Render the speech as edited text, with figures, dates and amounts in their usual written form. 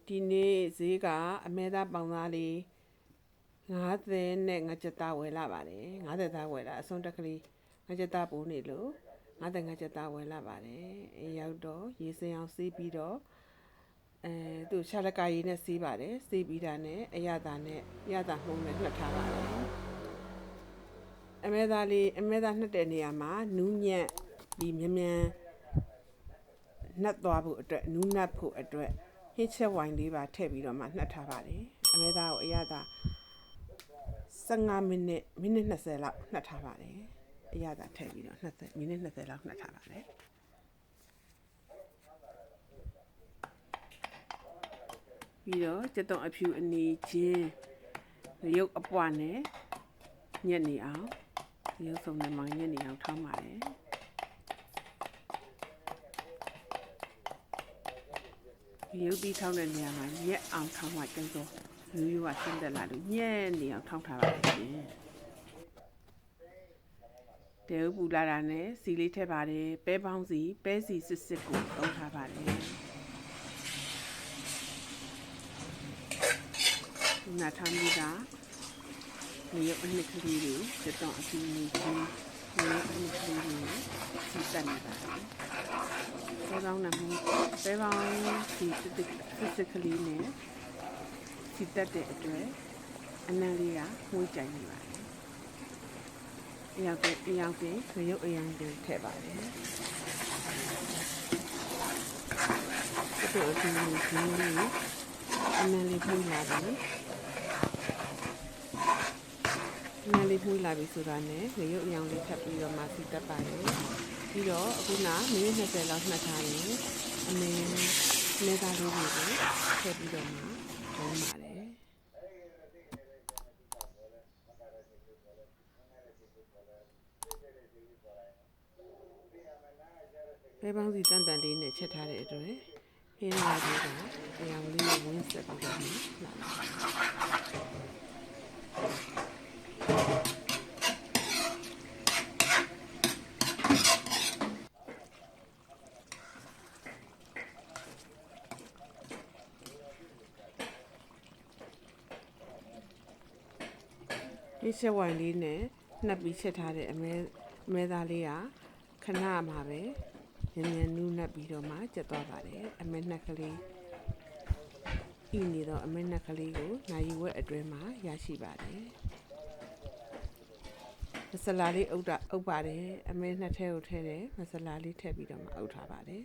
ဒီနေ့ဈေးကအမဲသားပေါင်သားလေး90နဲ့ငါကြက်သားဝယ်လာပါတယ်90သားဝယ်လာအစွန်းတက်ကလေးငါကြက်သားပိုးနေလို့90ငါကြက်သားဝယ်လာပါတယ်ရောက်တော့ရေစင်အောင်စီးပြီးတော့သူရှာလကာရီနဲ့စီးပါတယ်စီးပြီးတာနဲ့အရသာနဲ့ရသာမှုန်းနဲ့နှက်ထားပါတယ်အမဲသားနှက်တဲ့နေရာမှာနူးညံ့ပြီးမြန်နှက်သွားဖို့အတွက်နူးနှက်ဖို့အတွက်ဟင်းချက်ဝိုင်လေးပါထည့်ပြီးတော့မှနှက်ထားပါတယ်အမဲသားကိုအရသာ15မိနစ်20လောက်နှက်ထားပါတယ်အရသာထည့်ပြီးတော့20မိနစ်20လောက်နှက်ထားပါတယ်ပြီးတော့ကြက်သွန်အဖြူအနီချင်းရုပ်အပွားနဲ့ညက်နေအောင်ရုပ်စုံနဲ့မှညက်နေအောင်ထောင်းပါတယ်ရုပ်ပြီးထောင်းတဲ့နေရာမှာညက်အောင်ထောင်းမှကျန်းသောရိုးရိုးကဆင်းသက်လာလို့ညက်နေအောင်ထောင်းထားပါတယ်ရှင်တဲဥပူလာတာနဲ့စီလေးထည့်ပါတယ်ပဲပေါင်းစီပဲစီစစ်ကိုသုံးထားပါတယ်နာထမ်းပြီးတာရုပ်အနှစ်ကလေးတွေစက်တော့အပြင်းကြီးရုပ်အနှစ်ကလေးတွေစီတက်နေပါတယ်ပဲပေါင်းနဲ့ပဲပေါင်းစီစစ်ကလေးနဲ့စီတက်တဲ့အတွက်အနံလေးကမှုကြိုင်နေပါတယ်အရောက်တဲ့ရုပ်အရန်တွေထည့်ပါတယ်တော့ဒီလိုကြီးလေးအနံလေးဖွင့်လာတယ်အနံလေးဖွင့်လာပြီဆိုတာနဲ့ရုပ်အရောင်လေးထပ်ပြီးတော့မှစီတက်ပါတယ်ပြီးတော့အခုနမိနစ်20လောက်နှက်ထားရင်အမဲသားလေးတွေကိုထည့်ပြီးတော့မှထုံးပါတယ်ပဲပေါင်းစီတန်လေးနဲ့ချက်ထားတဲ့အတွက်ဟင်းလာလေးကအရောင်လေးကိုဝန်းဆက်ပြီးတော့လာဒီချက်ဝိုင်လေးနဲ့နှပ်ပြီးချက်ထားတဲ့အမဲသားလေးကခဏမှာပဲမြန်နူးနှပ်ပြီးတော့မှကျက်သွားပါတယ်အမဲနှက်ကလေးဤနေတော့အမဲနှက်ကလေးကိုနိုင်ဝက်အတွင်းမှာရရှိပါတယ်မဆလာလေးအုပ်ပါတယ်အမဲနှစ်ထဲကိုထည့်တယ်မဆလာလေးထည့်ပြီးတော့မှအုပ်ထားပါတယ်